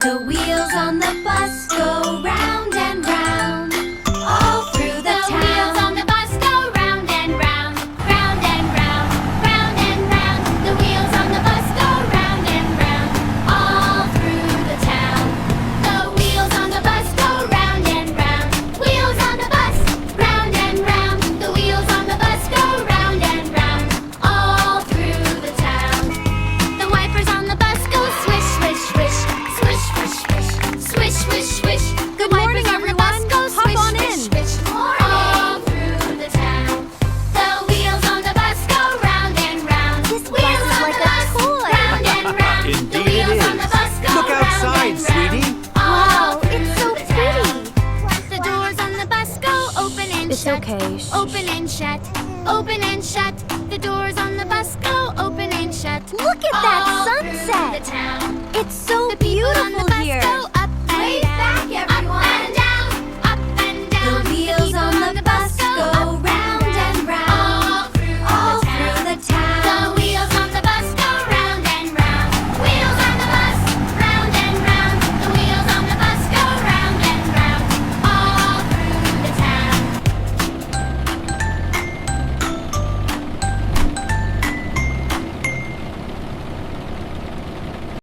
The wheels on the bus go round and round, all through the town. The wheels on the bus go round and round, round and round, round and round. The wheels on the bus go round and round, all through the town. The wheels on the bus go round and round, wheels on the bus, round and round. The wheels on the bus go round and round, all through the town. The wipers on the bus go swish, swish, swish, swish, swish, swish, swish, swish, swish. Good morning, everyone. Hop on in. All through the town. The wheels on the bus go round and round. This bus Wheels is on like the a bus, toy. round and round. The Indeed wheels it on the is. bus go Look round outside, and round. sweetie. All Wow, through it's so the town. pretty. The doors on the bus go open and It's shut. okay. Shh. Open and shut. Open and shut. The doors on the bus go open and shut. Look at that All through sunset. the town.